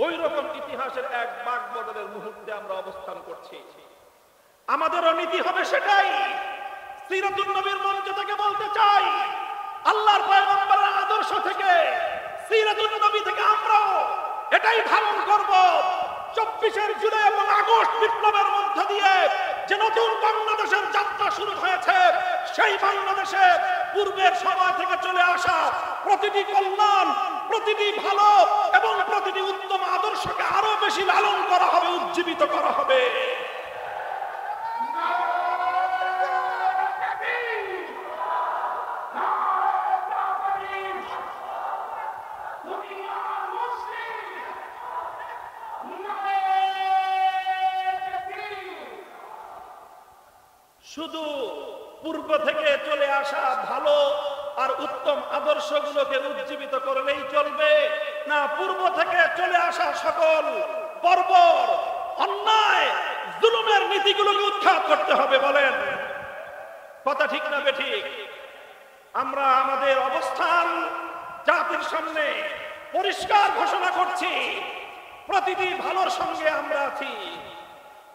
ওই রকম ইতিহাসের এক বাক বদলের মুহূর্তে আমরা অবস্থান করছি। আমাদেরও নীতি হবে সেটাই। সিরাতুন নবীর মঞ্চ থেকে বলতে চাই, আল্লাহর পয়গম্বরের আদর্শ থেকে, সিরাতুন নবী থেকে আমরাও এটাই ধারণ করব। 24 জুলাই এবং আগস্ট বিপ্লবের মধ্য দিয়ে যে নতুন বাংলাদেশের যাত্রা শুরু হয়েছে, সেই বাংলাদেশে পূর্বের সময় থেকে চলে আসা প্রতিটি কল্যাণ, প্রতিটি ভালো এবং প্রতিটি উত্তম আদর্শকে আরো বেশি লালন করা হবে, উজ্জীবিত করা হবে। শুধু পূর্ব থেকে চলে আসা ভালো আর উত্তম আদর্শগুলোকে উজ্জীবিত করলেই চলবে না, পূর্ব থেকে চলে আসা সকল বর্বর, অন্যায়, জুলুমের নীতিগুলোকে উৎখাত করতে হবে? বলেন, কথা ঠিক না বেঠিক? আমরা আমাদের অবস্থান জাতির সামনে পরিষ্কার ঘোষণা করছি, প্রতিটি ভালোর সঙ্গে আমরা আছি,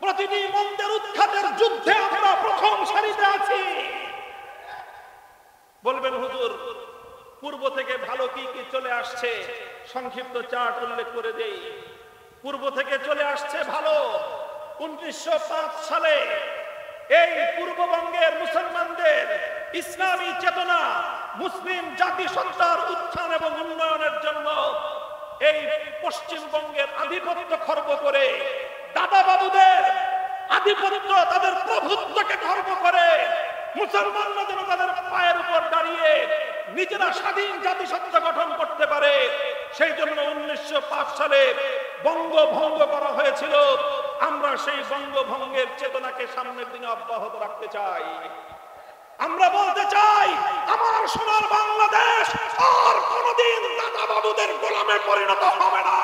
প্রতিটি মন্দের উৎখাতের যুদ্ধে আমরা প্রথম সারিতে আছি। বলবেন হুজুর, পূর্ব থেকে ভালো কি কি চলে আসছে, সংক্ষিপ্ত চার্ট উল্লেখ করে দেই। পূর্ব থেকে চলে আসছে ভালো। 1905 সালে এই পূর্ববঙ্গের মুসলমানদের ইসলামী চেতনা, মুসলিম জাতিসত্তার উত্থান এবং উন্নয়নের জন্য এই পশ্চিমবঙ্গের আধিপত্য খর্ব করে, দাদা বাবুদের আধিপত্য, তাদের প্রভুত্বকে খর্ব করে মুসলমানরা যেন তাদের পায়ের উপর দাঁড়িয়ে নিজেরা স্বাধীন জাতিসত্তা গঠন করতে পারে, সেই জন্য 1905 সালে বঙ্গভঙ্গ করা হয়েছিল। আমরা সেই বঙ্গভঙ্গের চেতনাকে সামনের দিনে অব্যাহত রাখতে চাই। আমরা বলতে চাই, আমার সোনার বাংলাদেশ আর কোনদিন দাদা বাবুদের গোলামে পরিণত হবে না।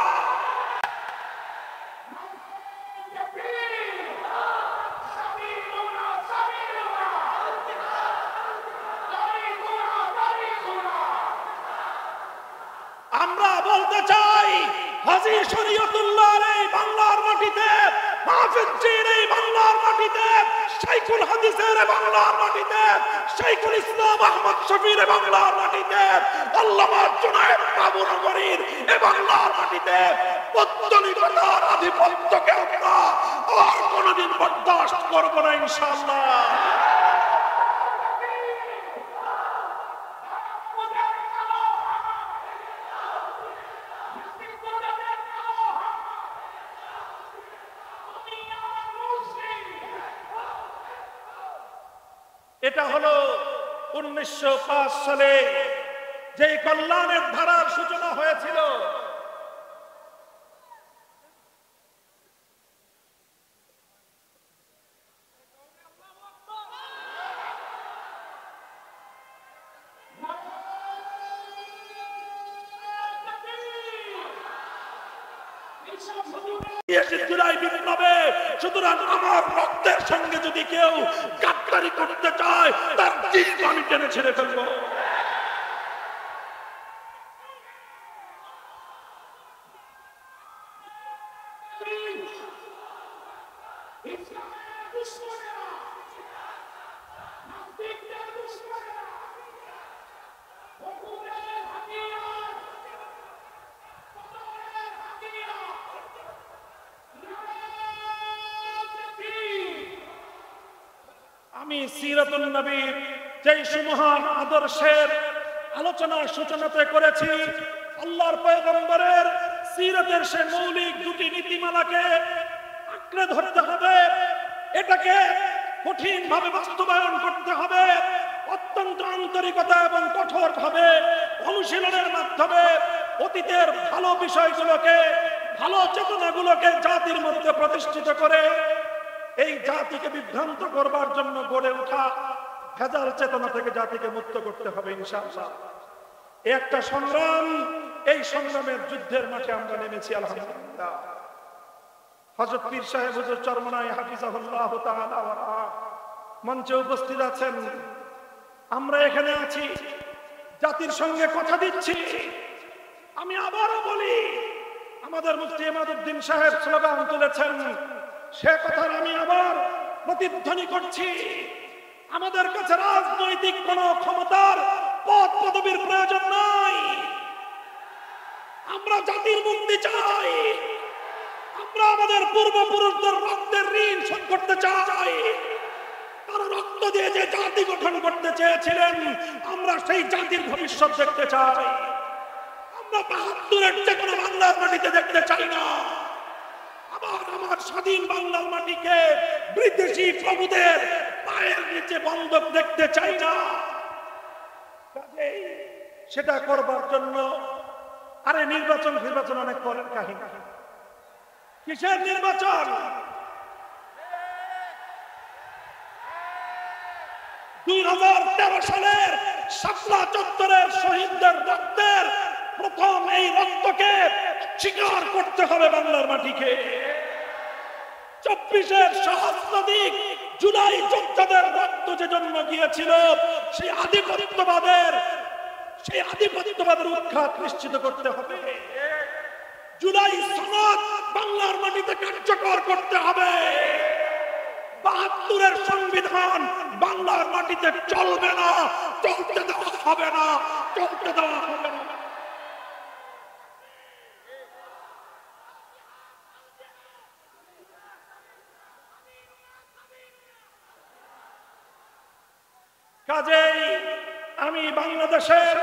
আমরা বলতে চাই, হাজী শরীয়তুল্লাহর এই বাংলার মাটিতে, মাহফুজজির এই বাংলার মাটিতে, শাইখুল হাদিসের বাংলার মাটিতে, শাইখুল ইসলাম আহমদ শফির বাংলার মাটিতে, আল্লামা জুনায়েদ বাবুনগরীর এই বাংলার মাটিতে পৌত্তলিকতার আধিপত্যকে আমরা আর কোনদিন বরদাস্ত করব না ইনশাআল্লাহ। এটা হলো 1905 সালে যে কল্যাণের ধারার সূচনা হয়েছিল। সুতরাং আমার রক্তের সঙ্গে যদি কেউ গাদ্দারি করতে চায়, তার জীব আমি টেনে ছেড়ে ফেলবো। আমি সিরাতুন নবীর যেই সুমহান আদর্শের আলোচনার সূচনাতে করেছি, আল্লাহর পয়গম্বরের সিরাতের সে মৌলিক দুটি নীতিমালাকে আঁকড়ে ধরতে হবে, এটাকে কঠিনভাবে বাস্তবায়ন করতে হবে, অত্যন্ত আন্তরিকতা এবং কঠোরভাবে অনুশীলনের মাধ্যমে অতীতের ভালো বিষয়গুলোকে, ভালো চেতনাগুলোকে জাতির মধ্যে প্রতিষ্ঠিত করে এই জাতিকে বিভ্রান্ত করবার জন্য গড়ে ওঠা ভেজাল চেতনা থেকে জাতিকে মুক্ত করতে হবে ইনশাআল্লাহ। একটা সংগ্রাম, এই সংগ্রামের যুদ্ধের মাঠে আমরা নেমেছি আলহামদুলিল্লাহ। হযরত পীর সাহেব হুজুর চরমনাই হাফিজাহুল্লাহ তাআলা ওয়া রাহ মঞ্চে উপস্থিত আছেন। আমরা এখানে আছি, জাতির সঙ্গে কথা দিচ্ছি। আমি আবারও বলি, আমাদের মুফতি ইমাদউদ্দিন সাহেব স্লোগান তুলেছেন, সে কথার আমি আবার প্রতিধ্বনি করছি। আমাদের কাছে রাজনৈতিক কোন ক্ষমতার পদ পদবীর প্রয়োজন নাই। আমরা জাতির মুক্তি চাই। আমরা আমাদের পূর্বপুরুষদের রক্তের ঋণ শোধ করতে চাই। তারা রক্ত দিয়ে যে জাতি গঠন করতে চেয়েছিলেন, আমরা সেই জাতির ভবিষ্যৎ দেখতে চাই। আমরা ৭২-এর যে কোনো বাংলার মাটিতে দেখতে চাই না। আবার আমার স্বাধীন বাংলার মাটিকে বিদেশি প্রভুদের পায়ের নিচে বন্ধক দেখতে চাই না। কাজেই সেটা করবার জন্য আরে নির্বাচন অনেক পরের কাহিনী। কিসের নির্বাচন? 2013 সালের শাপলা চত্বরের শহীদদের রক্তের প্রথম এই রক্তকে স্বীকার করতে হবে বাংলার মাটিকে। 24-এর সহস্রাধিক জুলাই যোদ্ধাদের রক্ত যে জন্ম গিয়েছিল, সেই আধিপত্যবাদের উৎখাত নিশ্চিত করতে হবে। জুলাই সনদ বাংলার মাটিতে কার্যকর করতে হবে। ৭২-এর সংবিধান বাংলার মাটিতে চলবে না, চলতে দেওয়া হবে না, চলতে দেওয়া হবে না। কাজেই আমি বাংলাদেশের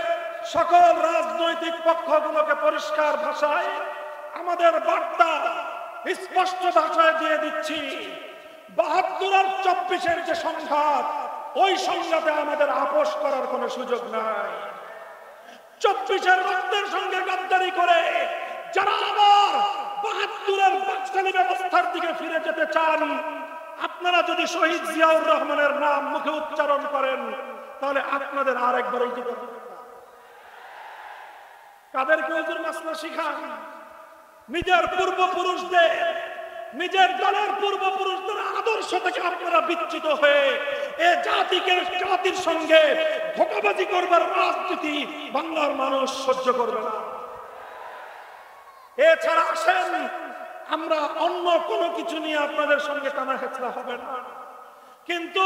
সকল রাজনৈতিক পক্ষগুলোকে পরিষ্কার ভাষায় আমাদের বার্তা স্পষ্ট ভাষায় দিয়ে দিচ্ছি। ৭২ আর 24-এর যে সংঘাত, ওই সংঘাতে আমাদের আপোষ করার কোনো সুযোগ নাই। 24-এর রক্তের সঙ্গে গাদ্দারি করে যারা আবার ৭২-এর বাকশালী ব্যবস্থার দিকে ফিরে যেতে চান, আপনারা যদি শহীদ জিয়াউর রহমানের নাম মুখে উচ্চারণ করেন, তাহলে আপনাদের আরেকবার উজু করতে হবে। কাদেরকে উজুর মাসলা শিখান? নিজের পূর্বপুরুষদের, নিজের দলের পূর্বপুরুষদের আদর্শ থেকে আপনারা বিচ্যুত হয়ে এ জাতির সঙ্গে ধোঁকাবাজি করবার রাজনীতি বাংলার মানুষ সহ্য করবে না। এছাড়া আসেন, আমরা অন্য কোনো কিছু নিয়ে আপনাদের সঙ্গে টানা হেঁচড়া হবে না। কিন্তু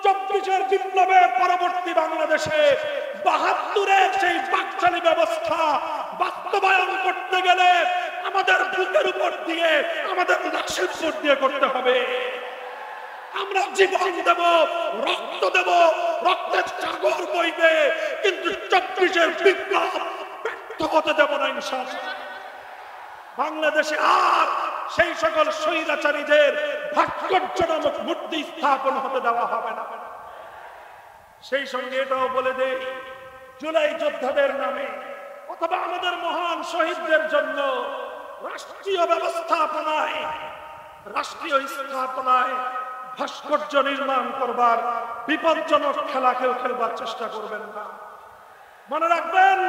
24-এর বিপ্লবের পরবর্তী বাংলাদেশে ৭২-এর সেই বাকশালী ব্যবস্থা বাস্তবায়ন করতে গেলে আমাদের বুকের উপর দিয়ে, আমাদের লাশের উপর দিয়ে করতে হবে। আমরা জীবন দেব, রক্ত দেব, রক্তের সাগর বইবে, কিন্তু 24-এর বিপ্লব ব্যর্থ হতে দেব না ইনশাআল্লাহ। বাংলাদেশে আর সেই সকল স্বৈরাচারীদের ভাস্কর্য নামক মূর্তি স্থাপন হতে দেওয়া হবে না। সেই সঙ্গে এটাও বলে দেই, জুলাই যোদ্ধাদের নামে অথবা আমাদের মহান শহীদদের জন্য রাষ্ট্রীয় স্থাপনায় ভাস্কর্য নির্মাণ করবার বিপজ্জনক খেলা কেউ খেলবার চেষ্টা করবেন না। মনে রাখবেন,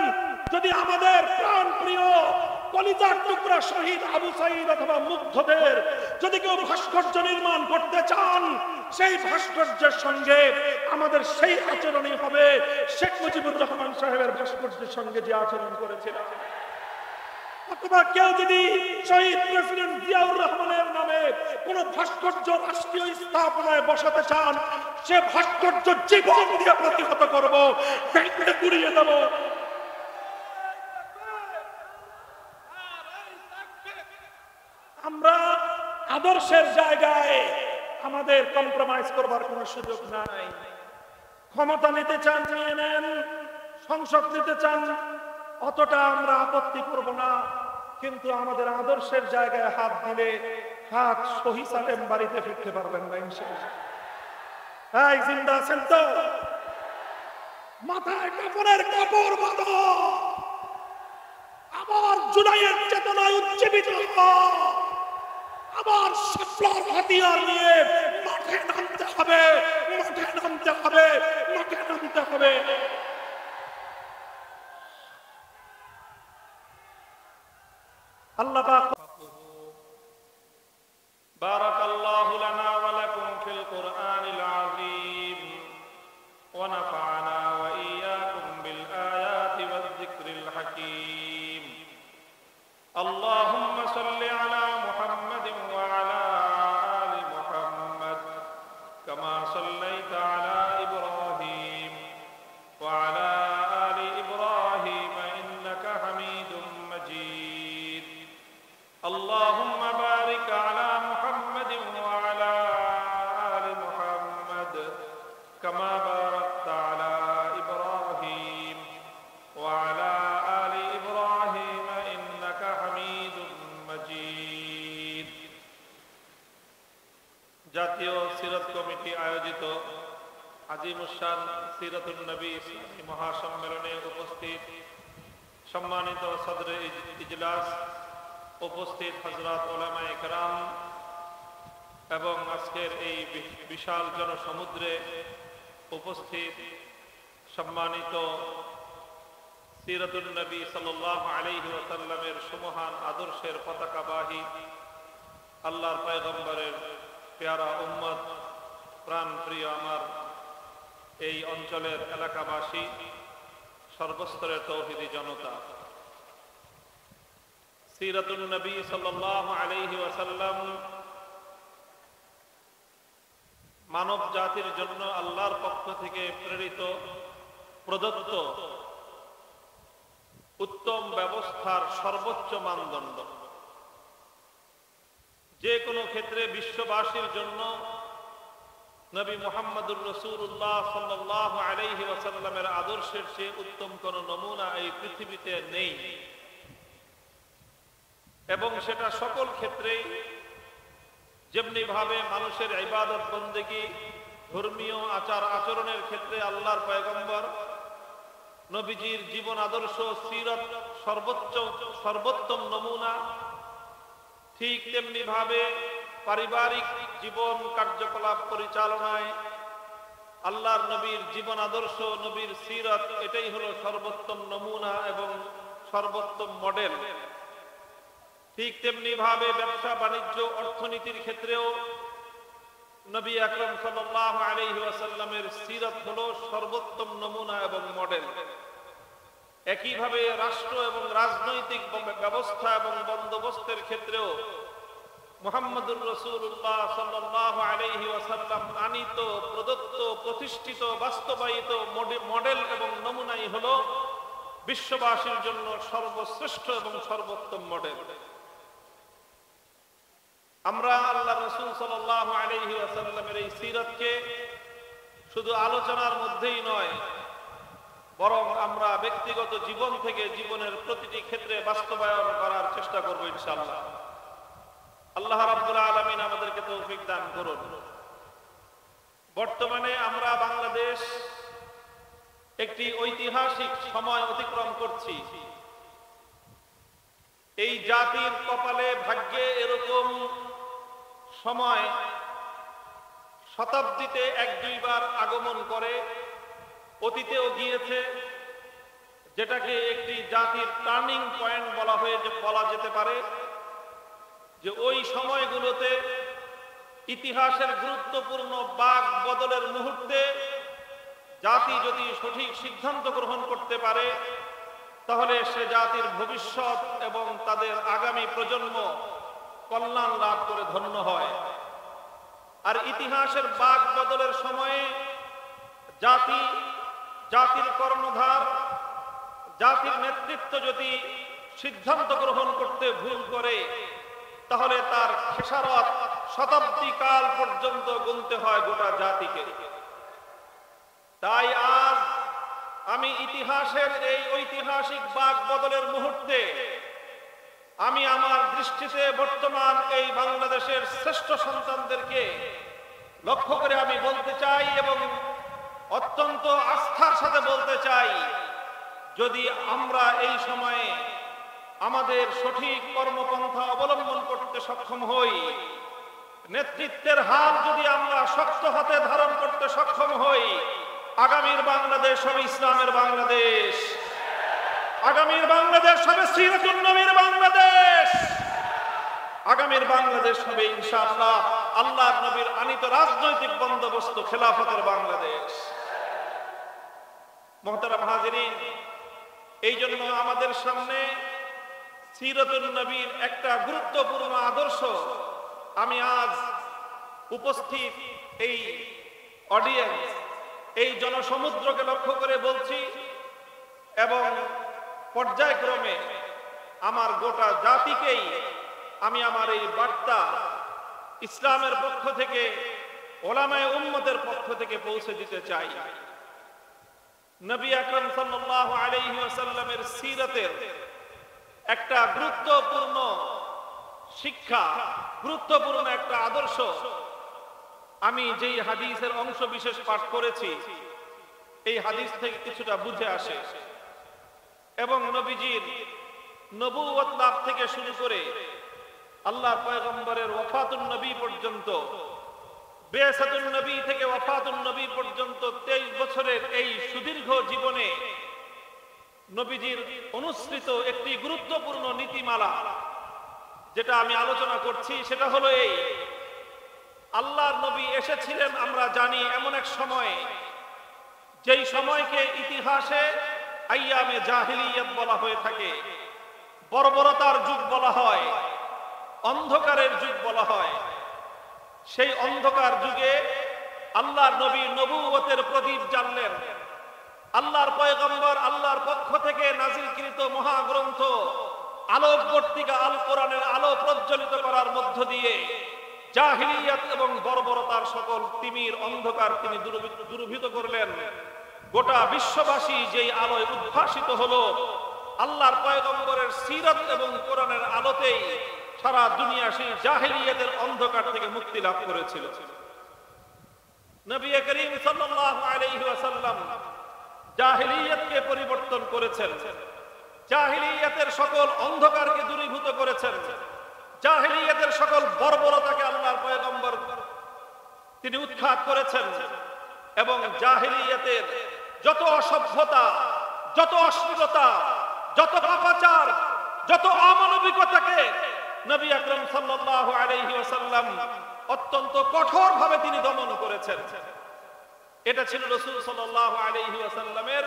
যদি আমাদের প্রাণ প্রিয় কলিজার টুকরা শহীদ আবু সাঈদ অথবা মুগ্ধদের যদি কেউ ভাস্কর্য নির্মাণ করতে চান, সেই ভাস্কর্যের সঙ্গে আমাদের সেই আচরণই হবে শেখ মুজিবুর রহমান সাহেবের ভাস্কর্যের সঙ্গে যে আচরণ করেছিলেন। অথবা কেউ যদি শহীদ প্রেসিডেন্ট জিয়াউর রহমানের নামে কোন ভাস্কর্য রাষ্ট্রীয় স্থাপনায় বসাতে চান, সে ভাস্কর্য জীবন দিয়ে প্রতিহত করব, ভেঙে গুড়িয়ে দেব। আমরা আদর্শের জায়গায় আমাদের কম্প্রোমাইজ করবার কোনো সুযোগ নাই। ক্ষমতা নিতে চান নিয়ে নেন, সংসদ নিতে চান, অতটা আমরা আপত্তি করব না, কিন্তু আমাদের আদর্শের জায়গায় হাত দিলে হাত সহি সালেম বাড়িতে ফিরতে পারবেন না ইনশাআল্লাহ। এই জিন্দা আছেন তো? মাথায় কাপড়ের কাপড় বাঁধো, আবার জুলাইয়ের চেতনায় উজ্জীবিত হও, আবার শাপলার হাতিয়ার নিয়ে মাঠে নামতে হবে, মাঠে নামতে হবে, মাঠে নামতে হবে। আল্লাহ পাক বারাকাল্লাহু লানা ওয়া লাকুম ফিল কুরআনিল আযীম ওয়া নাফা'না ওয়া ইয়্যাকুম বিল আয়াতি ওয়াজ যিকরিল হাকীম। আল্লাহুম্মা اللهم بارك على محمد وعلى آل محمد كما باركت على إبراهيم وعلى آل إبراهيم إنك حميد مجيد। জাতীয় সিরাত কমিটি আয়োজিত আজিমুশান সিরাতুন নবী ইসলামী মহাসম্মেলনে উপস্থিত সম্মানিত সদরে ইজলাস, উপস্থিত হযরত উলামায়ে কেরাম এবং আজকের এই বিশাল জনসমুদ্রে উপস্থিত সম্মানিত সিরাতুন নবী সাল্লাল্লাহু আলাইহি ওয়াসাল্লামের সুমহান আদর্শের পতাকাবাহী আল্লাহর পয়গম্বরের প্যারা উম্মত, প্রাণ প্রিয় আমার এই অঞ্চলের এলাকাবাসী, সর্বস্তরের তৌহিদি জনতা, সিরাতুন নবী সাল্লাল্লাহু আলাইহি ওয়াসাল্লাম মানব জাতির জন্য আল্লাহর পক্ষ থেকে প্রেরিত প্রদত্ত উত্তম ব্যবস্থার সর্বোচ্চ মানদণ্ড। যে কোনো ক্ষেত্রে বিশ্ববাসীর জন্য নবী মুহাম্মদুর রাসূলুল্লাহ সাল্লাল্লাহু আলাইহি ওয়াসাল্লামের আদর্শের চেয়ে উত্তম কোন নমুনা এই পৃথিবীতে নেই, এবং সেটা সকল ক্ষেত্রেই। যেমনি ভাবে মানুষের ইবাদত বন্দেগী, ধর্মীয় আচার আচরণের ক্ষেত্রে আল্লাহর পয়গম্বর নবীজির জীবন আদর্শ সিরাত সর্বোত্তম নমুনা, ঠিক তেমনি ভাবে পারিবারিক জীবন কার্যকলাপ পরিচালনায় আল্লাহর নবীর জীবন আদর্শ, নবীর সিরাত, এটাই হলো সর্বোত্তম নমুনা এবং সর্বোত্তম মডেল। ঠিক তেমনি ভাবে ব্যবসা বাণিজ্য অর্থনীতির ক্ষেত্রেও নবী আকরাম সাল্লাল্লাহু আলাইহি ওয়াসাল্লামের সিরাত হলো সর্বোত্তম নমুনা এবং মডেল। একইভাবে রাষ্ট্র এবং রাজনৈতিক ব্যবস্থা এবং বন্দোবস্তের ক্ষেত্রেও মুহাম্মদুর রাসূলুল্লাহ সাল্লাল্লাহু আলাইহি ওয়াসাল্লাম আনিত, প্রদত্ত, প্রতিষ্ঠিত, বাস্তবায়িত মডেল এবং নমুনাই হলো বিশ্ববাসীর জন্য সর্বশ্রেষ্ঠ এবং সর্বোত্তম মডেল। আমরা আল্লাহ রাসূল সাল্লাল্লাহু আলাইহি ওয়াসাল্লামের এই সিরাতকে শুধু আলোচনার মধ্যেই নয়, বরং আমরা ব্যক্তিগত জীবন থেকে জীবনের প্রতিটি ক্ষেত্রে বাস্তবায়ন করার চেষ্টা করব ইনশাআল্লাহ। আল্লাহ রাব্বুল আলামিন আমাদেরকে তৌফিক দান করুন। বর্তমানে আমরা বাংলাদেশ একটি ঐতিহাসিক সময় অতিক্রম করছি। এই জাতির কপালে, ভাগ্যে এরকম সময় শতাব্দীতে এক দুইবার আগমন করে, অতীতেও গিয়েছে, যেটাকে একটি জাতির টার্নিং পয়েন্ট বলা যেতে পারে। যে ওই সময়গুলোতে ইতিহাসের গুরুত্বপূর্ণ বাক বদলের মুহূর্তে জাতি যদি সঠিক সিদ্ধান্ত গ্রহণ করতে পারে, তাহলে সে জাতির ভবিষ্যৎ এবং তাদের আগামী প্রজন্ম কল্যাণ লাভ করে ধন্য হয়। আর ইতিহাসের বাক বদলের সময়ে জাতির কর্ণধার, জাতির নেতৃত্ব যদি সিদ্ধান্ত গ্রহণ করতে ভুল করে, তাহলে তার খেসারত শতাব্দী কাল পর্যন্ত গুনতে হয় গোটা জাতিকে। তাই আজ আমি ইতিহাসের এই ঐতিহাসিক বাক বদলের মুহূর্তে আমি আমার দৃষ্টিতে বর্তমান এই বাংলাদেশের শ্রেষ্ঠ সন্তানদেরকে লক্ষ্য করে আমি বলতে চাই, এবং অত্যন্ত আস্থার সাথে বলতে চাই, যদি আমরা এই সময়ে আমাদের সঠিক কর্মপন্থা অবলম্বন করতে সক্ষম হই, নেতৃত্বের হাল যদি আমরা শক্ত হাতে ধারণ করতে সক্ষম হই, আগামীর বাংলাদেশ হবে ইসলামের বাংলাদেশ, আগামীর বাংলাদেশ হবে সিরাতুন নবীর বাংলাদেশ, আগামীর বাংলাদেশ হবে ইনশাআল্লাহ আল্লাহর নবীর আনিত রাজনৈতিক বন্দোবস্ত খেলাফতের বাংলাদেশ। মুহতারাম হাজিরিন, এই জন্য আমাদের সামনে সিরাতুন নবীর একটা গুরুত্বপূর্ণ আদর্শ আমি আজ উপস্থিত এই অডিয়েন্স, এই জনসমুদ্রকে লক্ষ্য করে বলছি, এবং পর্যায়ক্রমে আমার গোটা জাতিকেই আমি আমার এই বার্তা ইসলামের পক্ষ থেকে, ওলামায়ে উম্মতের পক্ষ থেকে পৌঁছে দিতে চাই। নবী আকরাম সাল্লাল্লাহু আলাইহি ওয়াসাল্লামের সিরাতের একটা গুরুত্বপূর্ণ শিক্ষা, গুরুত্বপূর্ণ একটা আদর্শ আমি যেই হাদিসের অংশ বিশেষ পাঠ করেছি, এই হাদিস থেকে কিছুটা বুঝে আসে এবং নবীজির নবুয়ত লাভ থেকে শুরু করে আল্লাহর পয়গম্বরের ওয়াফাতুন নবী পর্যন্ত, বিআসাতুন নবী থেকে ওয়াফাতুন নবী পর্যন্ত 23 বছরের এই সুদীর্ঘ জীবনে নবীজির অনুসৃত একটি গুরুত্বপূর্ণ নীতিমালা যেটা আমি আলোচনা করছি, সেটা হলো এই: আল্লাহর নবী এসেছিলেন আমরা জানি এমন এক সময়ে, যেই সময়কে ইতিহাসে আইয়ামে জাহিলিয়াত বলা হয়ে থাকে, বর্বরতার যুগ বলা হয়, অন্ধকারের যুগ বলা হয়। সেই অন্ধকার যুগে আল্লাহর নবী নবুয়তের প্রদীপ জ্বাললেন। আল্লাহর পয়গম্বর আল্লাহর পক্ষ থেকে নাজিলকৃত মহাগ্রন্থ আলোকবর্তিকা আল কোরআনের আলো প্রজ্বলিত করার মধ্য দিয়ে জাহিলিয়াত এবং বর্বরতার সকল তিমির অন্ধকার তিনি দূরীভূত করলেন। গোটা বিশ্ববাসী যেই আলোয় উদ্ভাসিত হলো, আল্লাহর পয়গম্বরের সিরাত এবং কোরআনের আলোতেই সারা দুনিয়া সেই জাহিলিয়াতের অন্ধকার থেকে মুক্তি লাভ করেছিল। নবী করিম সাল্লাল্লাহু আলাইহি ওয়াসাল্লাম জাহিলিয়াতকে পরিবর্তন করেছেন, জাহিলিয়াতের সকল অন্ধকারকে দূরীভূত করেছেন, জাহিলিয়াতের সকল বর্বরতাকে আল্লাহর পয়গম্বর তিনি উৎখাত করেছেন এবং জাহিলিয়াতের যত অসভ্যতা, যত অশ্লীলতা, যত পাপাচার, যত অমানবিকতাকে নবী আকরাম সাল্লাল্লাহু আলাইহি ওয়াসাল্লাম অত্যন্ত কঠোরভাবে তিনি দমন করেছেন। এটা ছিল রাসূল সাল্লাল্লাহু আলাইহি ওয়াসাল্লামের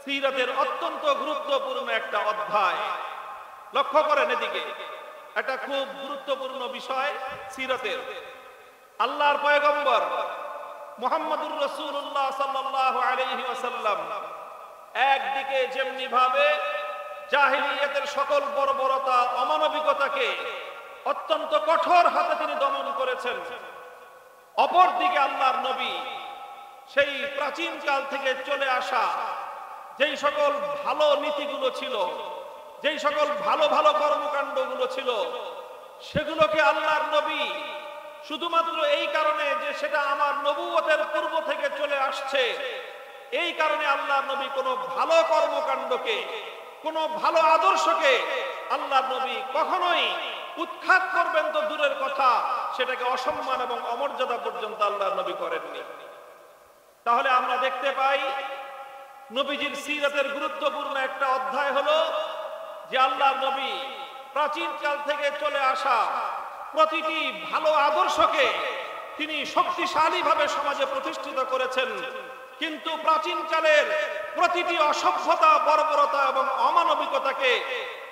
সিরাতের অত্যন্ত গুরুত্বপূর্ণ একটা অধ্যায়। লক্ষ্য করেন এদিকে, এটা খুব গুরুত্বপূর্ণ বিষয় সিরাতের। আল্লাহর পয়গম্বর মুহাম্মদুর রাসূলুল্লাহ সাল্লাল্লাহু আলাইহি ওয়াসাল্লাম একদিকে যেমনি ভাবে জাহিলিয়াতের সকল বর্বরতা, অমানবিকতাকে অত্যন্ত কঠোর হাতে তিনি দমন করেছেন, অপরদিকে আল্লাহর নবী সেই প্রাচীন কাল থেকে চলে আসা যেই সকল ভালো নীতিগুলো ছিল, যেই সকল ভালো ভালো কর্মকাণ্ডগুলো ছিল, সেগুলোকে আল্লাহর নবী শুধুমাত্র এই কারণে যে সেটা আমার নবুয়তের পূর্ব থেকে চলে আসছে, এই কারণে আল্লাহর নবী কোনো ভালো কর্মকাণ্ডকে, কোনো ভালো আদর্শকে আল্লাহর নবী কখনোই উৎখাত করবেন তো দূরের কথা, সেটাকে অসম্মান এবং অমর্যাদা পর্যন্ত আল্লাহর নবী করেননি। তাহলে আমরা দেখতে পাই নবীজির সিরাতের গুরুত্বপূর্ণ একটা অধ্যায় হলো যে আল্লাহর নবী প্রাচীন কাল থেকে চলে আসা প্রতিটি ভালো আদর্শকে তিনি শক্তিশালী ভাবে সমাজে প্রতিষ্ঠিত করেছেন, কিন্তু প্রাচীন কালের প্রতিটি অসভ্যতা, বর্বরতা এবং অমানবিকতাকে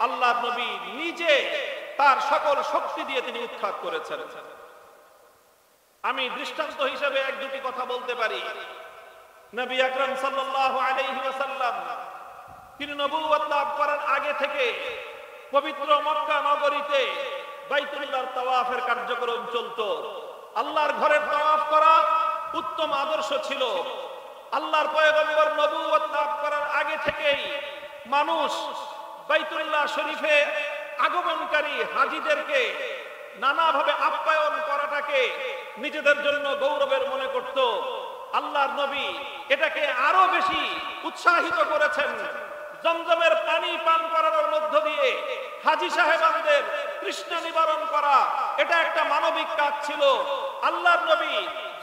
আল্লাহর নবী নিজে তার সকল শক্তি দিয়ে তিনি উৎখাত করেছেন। আমি দৃষ্টান্ত হিসেবে এক দুটি কথা বলতে পারি। নবী আকরাম সাল্লাল্লাহু আলাইহি ওয়াসাল্লাম তিনি নবুয়ত লাভ করার আগে থেকে পবিত্র মক্কা নগরীতে বাইতুল্লাহর তাওয়াফের কার্যক্রম চলতো। আল্লাহর ঘরের তাওয়াফ করা উত্তম আদর্শ ছিল। আল্লাহর পয়গম্বর নবুয়ত লাভ করার আগে থেকেই মানুষ বাইতুল্লাহ শরীফে আগমনকারী হাজীদেরকে নানাভাবে আপ্যায়ন করাটাকে নিজেদের জন্য গৌরবের মনে করত। আল্লাহর নবী এটাকে আরো বেশি উৎসাহিত করেছেন। জমজমের পানি পান করানোর মধ্য দিয়ে হাজী সাহেবানদের তৃষ্ণা নিবারণ করা, এটা একটা মানবিক কাজ ছিল। আল্লাহর নবী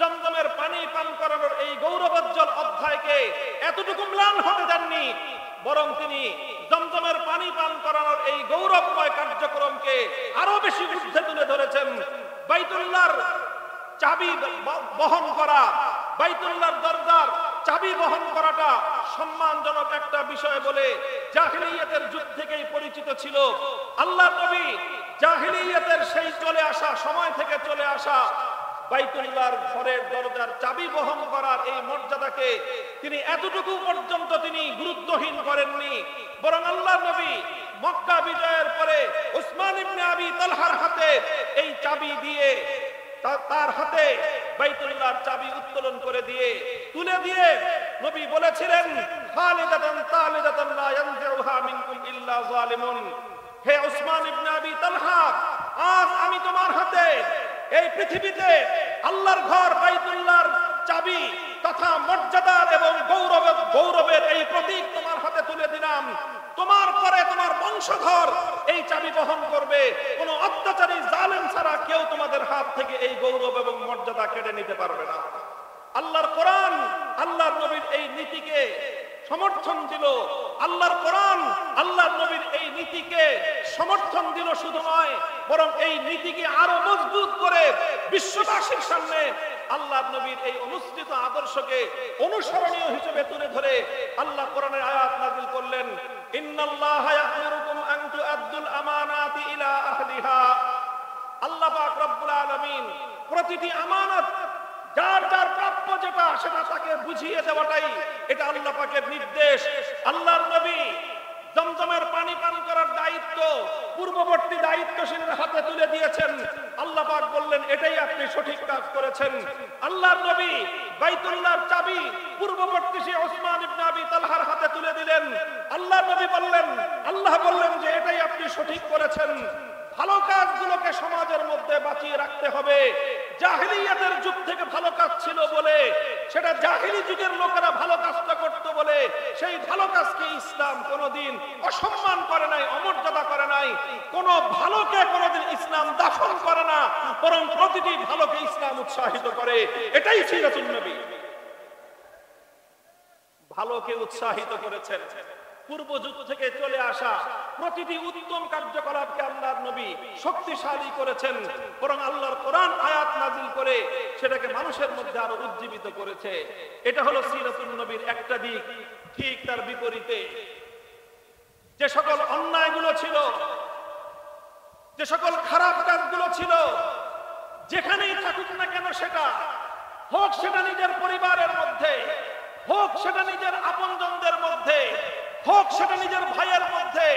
জমজমের পানি পান করানোর এই গৌরবোজ্জ্বল অধ্যায়কে এতটুকু ম্লান হতে দেননি, বরং তিনি জমজমের পানি পান করানোর এই গৌরবময় কার্যক্রমকে আরো বেশি ঊর্ধ্বে তুলে ধরেছেন। বাইতুল্লাহর চাবি বহন করা, বাইতুল্লাহর দরজার চাবি বহন করাটা সম্মানজনক একটা বিষয় বলে জাহিলিয়াতের যুগ থেকেই পরিচিত ছিল। আল্লাহর নবী জাহিলিয়াতের সেই চলে আসা সময় থেকে চলে আসা বাইতুল্লাহর ঘরের দরজার চাবি বহন করার এই মর্যাদাকে তিনি এতটুকু পর্যন্ত তিনি গুরুত্বহীন করেননি, বরং আল্লাহর নবী মক্কা বিজয়ের পরে উসমান ইবনে আবি তালহার হাতে এই চাবি দিয়ে, তার হাতে বাইতুল্লাহর চাবি উত্তোলন করে দিয়ে, তুলে দিয়ে নবী বলেছিলেন, খালিদাতান তালিদাতান লা ইয়ানজিউহা মিনকুম ইল্লা যালিমুন। হে উসমান ইবনে আবি তালহা, আজ আমি তোমার হাতে এই পৃথিবীতে আল্লাহর ঘর বাইতুল্লাহর চাবি তথা মর্যাদার এবং গৌরবের এই প্রতীক তোমার হাতে তুলে দিলাম। তোমার পরে তোমার বংশধর এই চাবি বহন করবে। কোন অত্যাচারী জালেম ছাড়া কেউ তোমাদের হাত থেকে এই গৌরব এবং মর্যাদা কেড়ে নিতে পারবে না। আল্লাহর কোরআন আল্লাহর নবীর এই নীতিকে সমর্থন দিল। আল্লাহর কোরআন আল্লাহর নবীর এই নীতিকে সমর্থন দিল শুধু নয়, বরং এই নীতিকে আরো মজবুত করে বিশ্ববাসীর সামনে আল্লাহর নবীর এই অনুসৃত আদর্শকে অনুসরণীয় হিসেবে তুলে ধরে আল্লাহ কোরআনের আয়াত নাযিল করলেন, ইন্নাল্লাহা ইয়া'মুরুকুম আন তু'আদ্দুল আমানাতি ইলা আহলিহা। আল্লাহ পাক রব্বুল আলামিন প্রতিটি আমানত যার যার প্রাপ্য যেটা সেটা তাকে বুঝিয়ে দেওয়াটাই এটা আল্লাহ পাকের নির্দেশ। আল্লাহর নবী জমজমের পানি পান করার দায়িত্ব পূর্ববর্তী দায়িত্বশীলের হাতে তুলে দিয়েছেন। আল্লাহ পাক বললেন, এটাই আপনি সঠিক কাজ করেছেন। আল্লাহর নবী বাইতুল্লাহর চাবি পূর্ববর্তী সেই ওসমান ইবনে আবি তালহার হাতে তুলে দিলেন। আল্লাহর নবী বললেন, আল্লাহ বললেন যে এটাই আপনি সঠিক করেছেন। ভালো কাজগুলোকে সমাজের মধ্যে বাঁচিয়ে রাখতে হবে। জাহেলিয়াতের যুগ থেকে ভালো কাজ ছিল বলে, সেটা জাহেলি যুগের লোকেরা ভালো কাজটা করত বলে সেই ভালো কাজকে ইসলাম কোনোদিন অসম্মান করে নাই, অমর্যাদা করে নাই। কোন ভালোকে কোনোদিন ইসলাম দাফন করে না, বরং প্রতিটি ভালোকে ইসলাম উৎসাহিত করে। এটাই সিরাতুন নবী, ভালোকে উৎসাহিত করেছেন। পূর্ব যুগ থেকে চলে আসা প্রতিটি উত্তম কার্যকলাপকে আল্লাহর নবী শক্তিশালী করেছেন, বরং আল্লাহর কোরআন আয়াত নাযিল করে সেটাকে মানুষের মধ্যে আরো উজ্জীবিত করেছে। এটা হলো সিরাতুন নবীর একটা দিক। ঠিক তার বিপরীতে যে সকল অন্যায়গুলো ছিল, যে সকল খারাপ কাজগুলো ছিল, যেখানেই থাকুক না কেন, সেটা হোক সেটা নিজের পরিবারের মধ্যে, হোক সেটা নিজের আপনজনদের মধ্যে, হোক সেটা নিজের ভাইয়ের মধ্যে,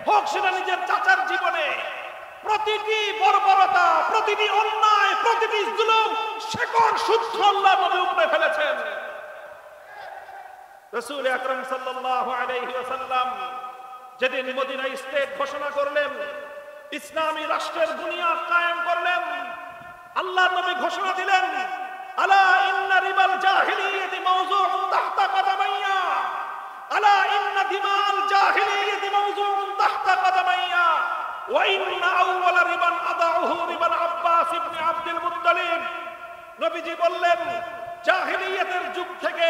হোক সেটা নিজের চাচার জীবনে, প্রতিটি বর্বরতা, প্রতিটি অন্যায়, প্রতিটি জুলুম শেকড় সূত্র আল্লাহ নবী উপড়ে ফেলেছেন। রাসূল আকরাম সাল্লাল্লাহু আলাইহি ওয়াসাল্লাম যেদিন মদিনা স্টেট ঘোষণা করলেন, ইসলামী রাষ্ট্রের বুনিয়াদ কায়েম করলেন, আল্লাহর নবী ঘোষণা দিলেন, আলা ইন্না রিবাল জাহিলিয়াতি মাওযুউন তাহতা কদামাইয়া, আলা ইন্না দিমাল জাহিলিয়াতি মাওযুউন তাহতা কদামাইয়া, ওয়া ইন্না আউওয়ালা রিবান আদাউহু রিবান আব্বাস ইবনে আব্দুল মুত্তালিব। নবীজি বললেন, জাহিলিয়াতের যুগ থেকে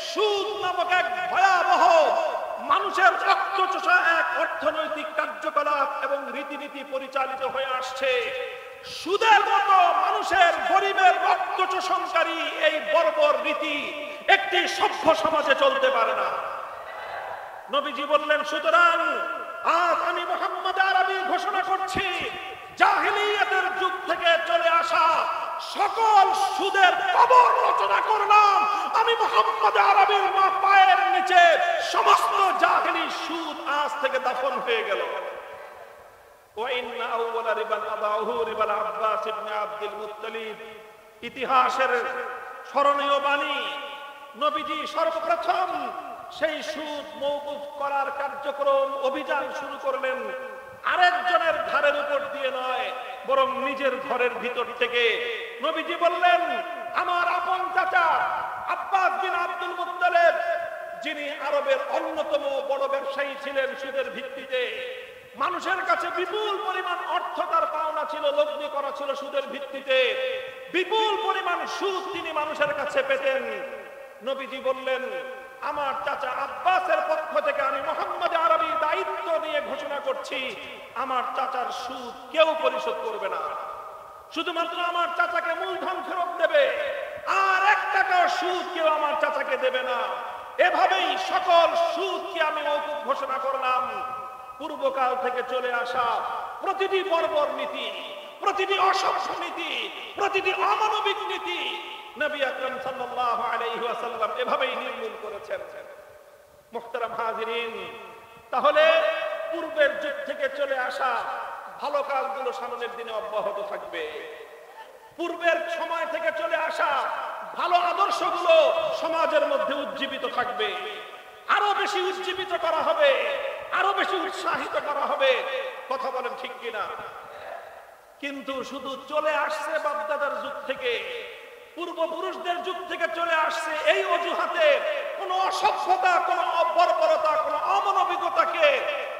সুদ নামক এক ভয়াবহ মানুষের রক্তচোষা এক অর্থনৈতিক কার্যকলাপ এবং রীতিনীতি পরিচালিত হয়ে আসছে। সুদের মতো মানুষের গরিবের রক্তচোষণকারী এই বর্বর রীতি একটি সভ্য সমাজে চলতে পারে না। নবীজি বললেন, সুতরাং আজ আমি মুহাম্মদ আরবি ঘোষণা করছি, জাহিলিয়াতের যুগ থেকে চলে আসা সকল সুদের কবর রচনা করলাম আমি মুহাম্মদ আরবির মা পায়ের নিচে। সমস্ত জাহিলি সুদ আজ থেকে দাফন হয়ে গেল। ইতিহাসের স্মরণীয় বাণী, নবীজি সর্বপ্রথম সেই সুদ মওকুফ করার কার্যক্রম অভিযান শুরু করলেন আরেকজনের ঘরের উপর দিয়ে নয়, বরং নিজের ঘরের ভিতর থেকে। নবীজি বললেন, আমার আপন চাচা আব্বাস বিন আব্দুল মুত্তালিব, যিনি আরবের অন্যতম বড় ব্যবসায়ী ছিলেন সুদের ভিত্তিতে, মানুষের কাছে বিপুল পরিমাণ অর্থ তার পাওনা ছিল, লগ্নি করা ছিল সুদের ভিত্তিতে, বিপুল পরিমাণ সুদ তিনি মানুষের কাছে পেতেন। নবীজি বললেন, আমার চাচা আব্বাসের পক্ষ থেকে আমি মুহাম্মদ আরবি দায়িত্ব নিয়ে ঘোষণা করছি, আমার চাচার সুদ কেউ পরিশোধ করবে না। শুধুমাত্র আমার চাচাকে মূলধন ফেরত দেবে, আর 1 টাকাও সুদ কেউ আমার চাচাকে দেবে না। এভাবেই সকল সুদকে আমি মওকুফ ঘোষণা করলাম। পূর্বকাল থেকে চলে আসা প্রতিটি বর্বর নীতি, প্রতিটি অসভ্য নীতি, প্রতিটি অমানবিক নীতি নবী আকরাম সাল্লাল্লাহু আলাইহি ওয়াসাল্লাম এভাবেই নির্মূল করেছেন। মুহতারাম হাজিরিন, তাহলে পূর্বের যুগ থেকে চলে আসা ভালো কাজগুলো সামনের দিনে অব্যাহত থাকবে। পূর্বের সময় থেকে চলে আসা ভালো আদর্শগুলো সমাজের মধ্যে উজ্জীবিত থাকবে, আরো বেশি উজ্জীবিত করা হবে, আরো বেশি উৎসাহিত করা হবে। কথা বলেন ঠিক কিনা? কিন্তু শুধু চলে আসছে বাপদাদার যুগ থেকে, পূর্বপুরুষদের যুগ থেকে চলে আসছে এই অজুহাতে কোন অসভ্যতা, কোন অবর্বরতা, কোন অমানবিকতাকে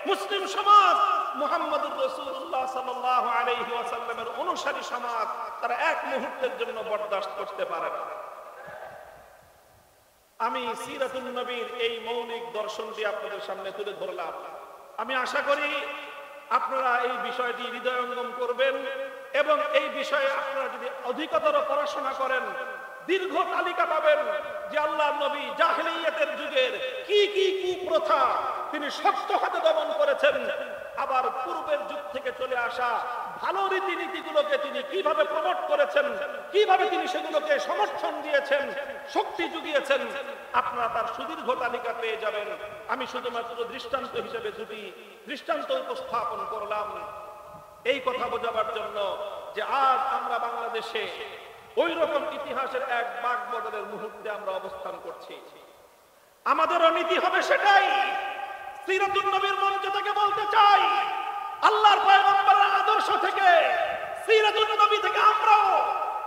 মুসলিম সমাজ, মুহাম্মদুর রাসূলুল্লাহ সাল্লাল্লাহু আলাইহি ওয়াসাল্লামের অনুসারী সমাজ তারা এক মুহূর্তের জন্য বরদাস্ত করতে পারে না। আমি সিরাতুন নবীর এই মৌলিক দর্শনটি আপনাদের সামনে তুলে ধরলাম। আমি আশা করি আপনারা এই বিষয়টি হৃদয়ঙ্গম করবেন এবং এই বিষয়ে আপনারা যদি অধিকতর পড়াশোনা করেন দীর্ঘ তালিকা পাবেন যে আল্লাহর নবী জাহেলিয়াতের যুগের কি কি কুপ্রথা তিনি শক্ত হাতে দমন করেছেন, আবার পূর্বের যুগ থেকে চলে আসা ভালো রীতিনীতিগুলোকে তিনি কিভাবে প্রমোট করেছেন, কিভাবে তিনি সেগুলোকে সমর্থন দিয়েছেন, শক্তি জুগিয়েছেন। আপনারা তার সুদীর্ঘ তালিকা পেয়ে যাবেন। আমি শুধুমাত্র দৃষ্টান্ত হিসেবে দুটি দৃষ্টান্ত উপস্থাপন করলাম এই কথা বোঝাবার জন্য যে আজ আমরা বাংলাদেশে ওই রকম ইতিহাসের এক বাঁক বদলের মুহূর্তে আমরা অবস্থান করছি। আমাদেরও নীতি হবে সেটাই। সিরাতুন নবীর মঞ্চ থেকে বলতে চাই, আল্লাহর পয়গম্বরের আদর্শ থেকে, সিরাতুন নবী থেকে আমরাও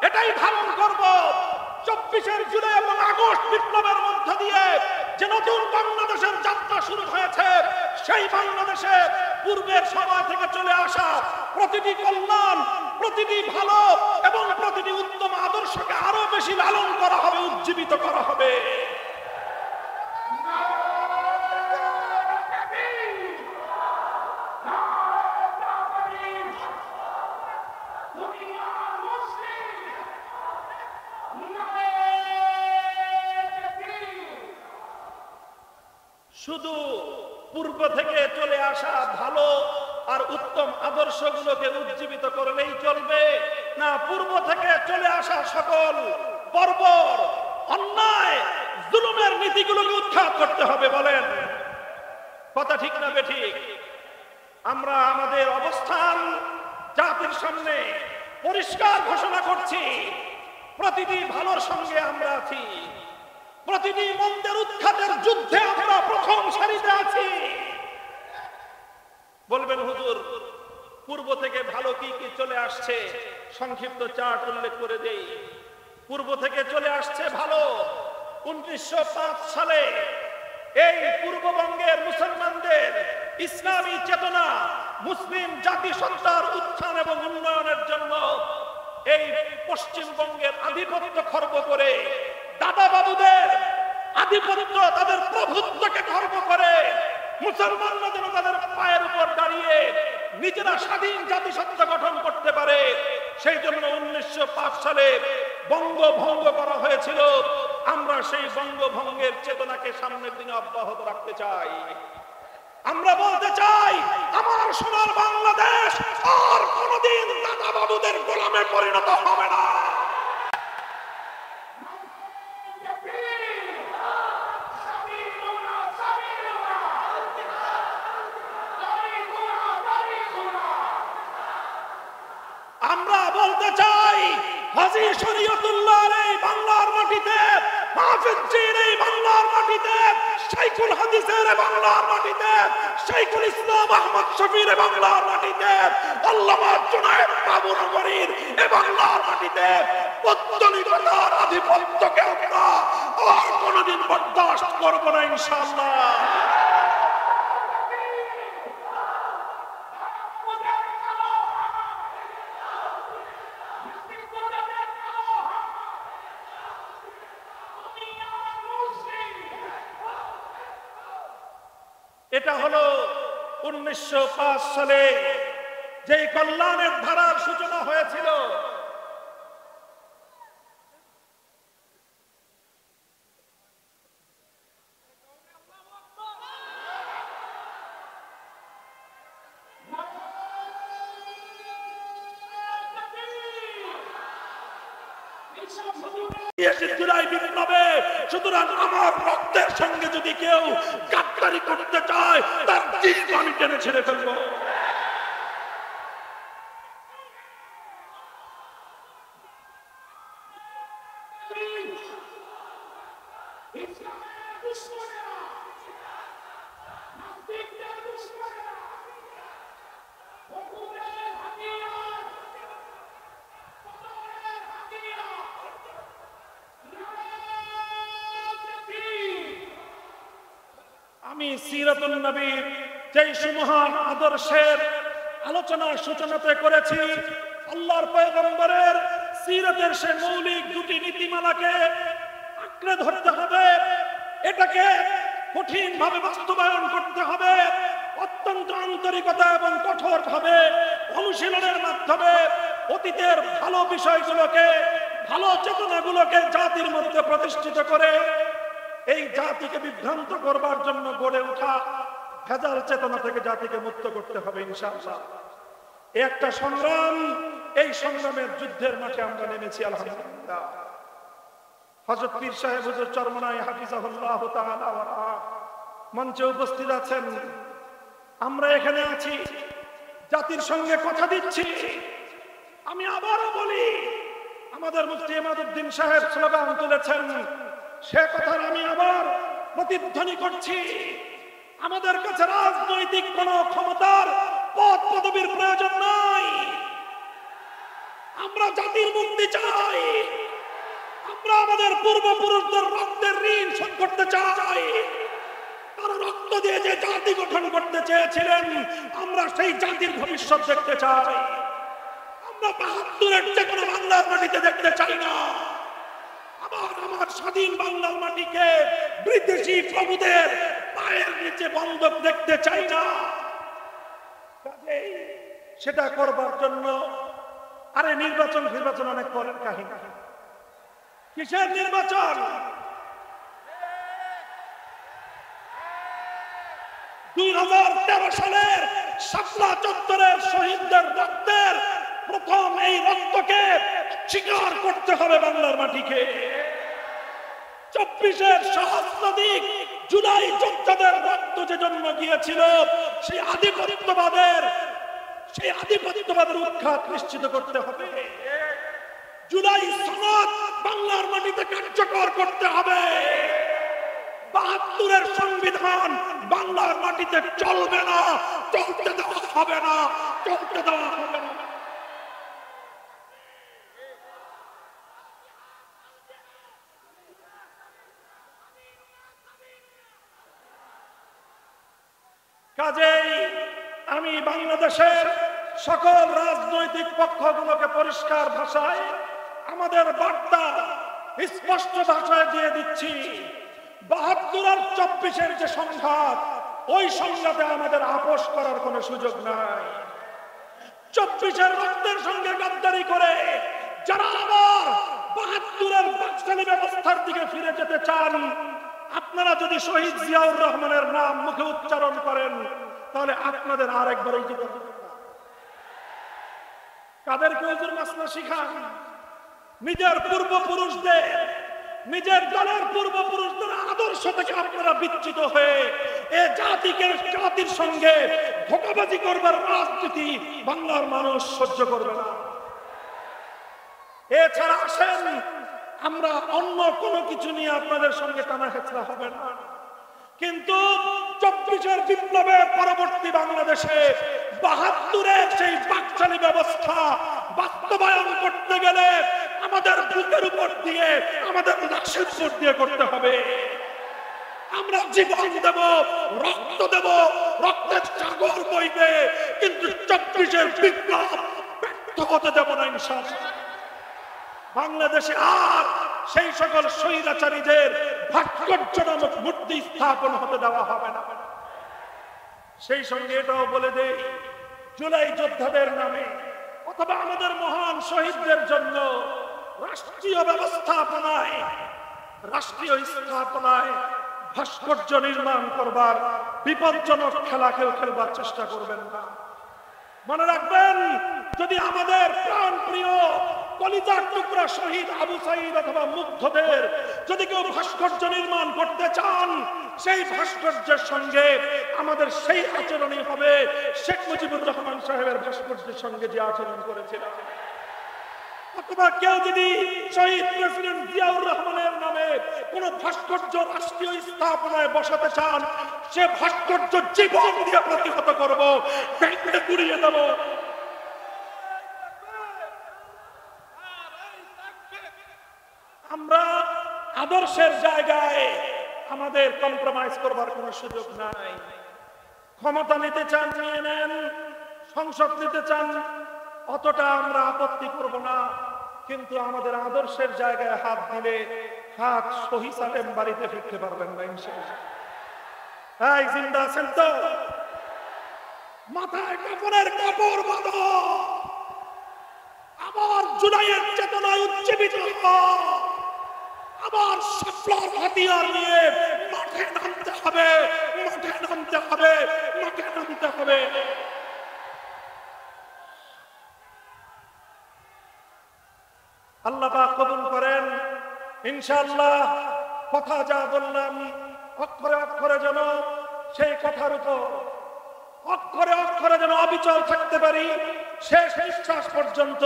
এটাই ধারণ করব। 24 জুলাই এবং আগস্ট বিপ্লবের মধ্য দিয়ে যে নতুন বাংলাদেশের যাত্রা শুরু হয়েছে, সেই বাংলাদেশে পূর্বের সময় থেকে চলে আসা প্রতিটি কল্যাণ, প্রতিটি ভালো এবং প্রতিটি উত্তম আদর্শকে আরো বেশি লালন করা হবে, উজ্জীবিত করা হবে। শুধু পূর্ব থেকে চলে আসা ভালো আর উত্তম আদর্শগুলোকে উজ্জীবিত করলেই চলবে না, পূর্ব থেকে চলে আসা সকল বর্বর, অন্যায়, জুলুমের নীতিগুলোকে উৎখাত করতে হবে? বলেন কথা ঠিক না বেঠিক? আমরা আমাদের অবস্থান জাতির সামনে পরিষ্কার ঘোষণা করছি, প্রতিটি ভালোর সঙ্গে আমরা আছি, প্রতিটি মন্দের উৎখাতের যুদ্ধে আমরা প্রথম সারিতে আছি। বলবেন হুজুর পূর্ব থেকে ভালো কি কি চলে আসছে, সংক্ষিপ্ত চার্ট উল্লেখ করে দেই। পূর্ব থেকে চলে আসছে ভালো। 1905 সালে এই পূর্ববঙ্গের মুসলমানদের ইসলামী চেতনা, মুসলিম জাতিসত্তার উত্থান এবং উন্নয়নের জন্য এই পশ্চিমবঙ্গের আধিপত্য খর্ব করে, দাদা বাবুদের আধিপত্য, তাদের প্রভুত্বকে খর্ব করে মুসলমানরা যেন তাদের পায়ের উপর দাঁড়িয়ে নিজেরা স্বাধীন জাতিসত্তা গঠন করতে পারে, সেই জন্য 1905 সালে বঙ্গভঙ্গ করা হয়েছিল। আমরা সেই বঙ্গভঙ্গের চেতনাকে সামনের দিনে অব্যাহত রাখতে চাই। আমরা বলতে চাই আমার সোনার বাংলাদেশ আর কোনদিন দাদা বাবুদের গোলামে পরিণত হবে না। আমরা বলতে চাই হাজী শরীয়তুল্লাহর এই বাংলার মাটিতে, হাফেজজির এই বাংলার মাটিতে, শাইখুল হাদিসের বাংলার মাটিতে, শাইখুল ইসলাম আহমদ শফির বাংলার মাটিতে, আল্লামা জুনায়েদ বাবুনগরীর এই বাংলার মাটিতে পৌত্তলিকতার আধিপত্যকে আমরা আর কোনদিন বরদাস্ত করব না ইনশাআল্লাহ। এটা হলো 1905 সালে যে কল্যাণের ধারার সূচনা হয়েছিল। সুতরাং আমার রক্তের সঙ্গে যদি কেউ গাদ্দারি করতে চায় তার জীব আমি টেনে ছেড়ে ফেলবো। আমি সিরাতুন নবীর যেই সুমহান আদর্শের আলোচনা সূচনাতে করেছি, আল্লাহর পয়গম্বরের সিরাতের সে মৌলিক দুটি নীতিমালাকে আঁকড়ে ধরতে হবে, এটাকে কঠিন ভাবে বাস্তবায়ন করতে হবে, অত্যন্ত আন্তরিকতা এবং কঠোর ভাবে অনুশীলনের মাধ্যমে অতীতের ভালো বিষয়গুলোকে, ভালো চেতনাগুলোকে জাতির মধ্যে প্রতিষ্ঠিত করে এই জাতিকে বিভ্রান্ত করবার জন্য গড়ে ওঠা ভেজাল চেতনা থেকে জাতিকে মুক্ত করতে হবে ইনশাআল্লাহ। একটা সংগ্রাম, এই সংগ্রামের যুদ্ধের মাঠে আমরা নেমেছি আলহামদুলিল্লাহ। হযরত পীর সাহেব হুজুর চরমনাই হাফিজাহুল্লাহ তাআলা ওয়া রাহ মঞ্চে উপস্থিত আছেন। আমরা এখানে আছি, জাতির সঙ্গে কথা দিচ্ছি। আমি আবারও বলি, আমাদের মুফতি ইমাদউদ্দিন সাহেব স্লোগান তুলেছেন, সে কথার আমি আবার প্রতিধ্বনি করছি। আমাদের কাছে রাজনৈতিক কোন ক্ষমতার পদ পদবীর প্রয়োজন নাই। আমরা জাতির মুক্তি চাই। আমরা আমাদের পূর্বপুরুষদের রক্তের ঋণ শোধ করতে চাই। তারা রক্ত দিয়ে যে জাতি গঠন করতে চেয়েছিলেন, আমরা সেই জাতির ভবিষ্যৎ দেখতে চাই। আমরা ৭২-এর যে কোনো বাংলার মাটিতে দেখতে চাই না। আবার আমার স্বাধীন বাংলার মাটিকে বিদেশি প্রভুদের পায়ের নিচে বন্ধক দেখতে চাই না। সেটা করবার জন্য আরে নির্বাচন অনেক পরের কাহিনী। কিসের নির্বাচন? ২০১৩ সালের শাপলা চত্বরের শহীদদের রক্তের প্রথম এই রক্তকে স্বীকার করতে হবে বাংলার মাটিকে। ২৪-এর সহস্রাধিক জুলাই যোদ্ধাদের রক্ত যে জন্ম গিয়েছিল, সেই আধিপত্যবাদের উৎখাত নিশ্চিত করতে হবে। জুলাই সনদ বাংলার মাটিতে কার্যকর করতে হবে। ৭২-এর সংবিধান বাংলার মাটিতে চলবে না, চলতে দেওয়া হবে না, চলতে দেওয়া হবে না। কাজেই আমি বাংলাদেশের সকল রাজনৈতিক পক্ষগুলোকে পরিষ্কার ভাষায় আমাদের বার্তা স্পষ্ট ভাষায় দিয়ে দিচ্ছি। ৭২ আর ২৪-এর যে সংঘাত, ওই সংঘাতে আমাদের আপোষ করার কোনো সুযোগ নাই। ২৪-এর রক্তের সঙ্গে গাদ্দারি করে যারা আবার ৭২-এর বাকশালী ব্যবস্থার দিকে ফিরে যেতে চান, আপনারা যদি শহীদ জিয়াউর রহমানের নাম মুখে উচ্চারণ করেন, তাহলে আপনাদের আরেকবার এই জীবন কাদেরকে হুজুর মাসলা শিখান? নিজের পূর্বপুরুষদের, নিজের দলের পূর্বপুরুষদের আদর্শ থেকে আপনারা বিচ্যুত হয়ে এ জাতির সঙ্গে ধোঁকাবাজি করবার রাজনীতি বাংলার মানুষ সহ্য করবে না। এছাড়া আসেন, আমরা অন্য কোনো কিছু নিয়ে আপনাদের সঙ্গে টানা হেঁচড়া হবে না, কিন্তু ২৪-এর বিপ্লবের পরবর্তী বাংলাদেশে ৭২-এর সেই বাকশালী ব্যবস্থা বাস্তবায়ন করতে গেলে আমাদের বুকের উপর দিয়ে, আমাদের লাশের উপর দিয়ে করতে হবে। আমরা জীবন দেব, রক্ত দেব, রক্তের সাগর বইবে, কিন্তু ২৪-এর বিপ্লব ব্যর্থ হতে দেব না ইনশাআল্লাহ। বাংলাদেশে আর সেই সকল স্বৈরাচারীদের ভাস্কর্য নামক মূর্তি স্থাপন হতে দেওয়া হবে না। সেই সঙ্গে এটাও বলে দেই, জুলাই যোদ্ধাদের নামে অথবা আমাদের মহান শহীদদের জন্য রাষ্ট্রীয় স্থাপনায় ভাস্কর্য নির্মাণ করবার বিপজ্জনক খেলা কেউ খেলবার চেষ্টা করবেন না। মনে রাখবেন, যদি আমাদের প্রাণ প্রিয় কলিজার টুকরা শহীদ আবু সাঈদ অথবা মুগ্ধদের যদি কেউ ভাস্কর্য নির্মাণ করতে চান, সেই ভাস্কর্যের সঙ্গে আমাদের সেই আচরণই হবে শেখ মুজিবুর রহমান সাহেবের ভাস্কর্যের সঙ্গে যে আচরণ করেছিলাম। অথবা কেউ যদি শহীদ প্রেসিডেন্ট জিয়াউর রহমানের নামে কোন ভাস্কর্য রাষ্ট্রীয় স্থাপনায় বসাতে চান, সে ভাস্কর্য জীবন দিয়ে প্রতিহত করব, ভেঙে গুড়িয়ে দেব। আমরা আদর্শের জায়গায় আমাদের কম্প্রোমাইজ করবার কোনো সুযোগ নাই। ক্ষমতা নিতে চান নিয়ে নেন, সংসদ নিতে চান, অতটা আমরা আপত্তি করব না, কিন্তু আমাদের আদর্শের জায়গায় হাত দিলে হাত সহি সালেম বাড়িতে ফিরতে পারবেন না ইনশাআল্লাহ। এই জিন্দা আছেন তো? মাথায় কাপড়ের কাপড় বাঁধো, আবার জুলাইয়ের চেতনায় উজ্জীবিত হও, আবার শাপলার হাতিয়ার নিয়ে মাঠে নামতে হবে, মাঠে নামতে হবে, মাঠে নামতে হবে। আল্লাহ পাক কবুল করেন ইনশাআল্লাহ। কথা যা বললাম অক্ষরে অক্ষরে যেন সেই কথার উপর অক্ষরে অক্ষরে যেন অবিচল থাকতে পারি শেষ নিঃশ্বাস পর্যন্ত,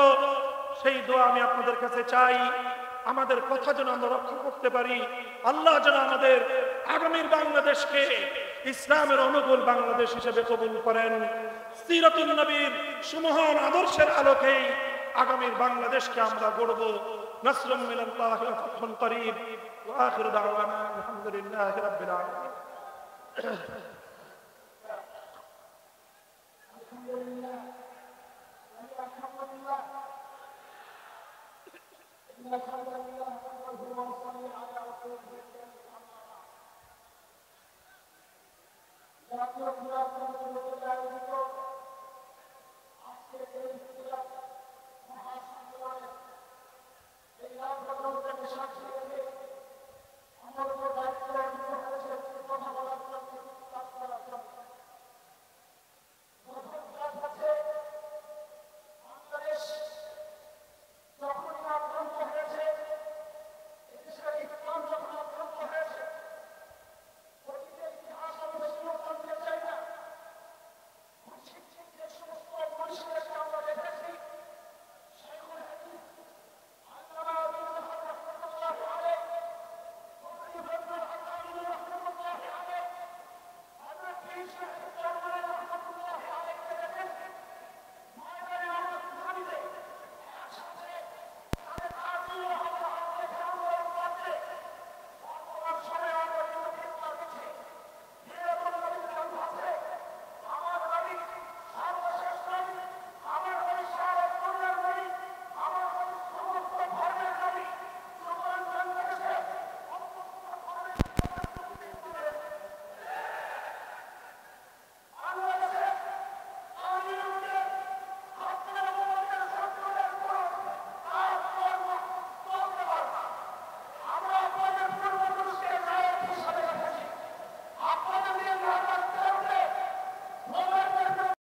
সেই দোয়া আমি আপনাদের কাছে চাই। আমাদের কথা যেন আমরা রক্ষা করতে পারি। আল্লাহ যেন আমাদের আগামীর বাংলাদেশকে ইসলামের অনুকূল বাংলাদেশ হিসেবে কবুল করেন। সিরাতুন নবীর সুমহান আদর্শের আলোকেই আগামীর বাংলাদেশকে আমরা গড়ব। নাসরুম মিনাল্লাহি ওয়া ফাতহুন করিব ওয়া আখিরু দাওয়ানা আলহামদুলিল্লাহি রাব্বিল আলামিন। আলহামদুলিল্লাহ।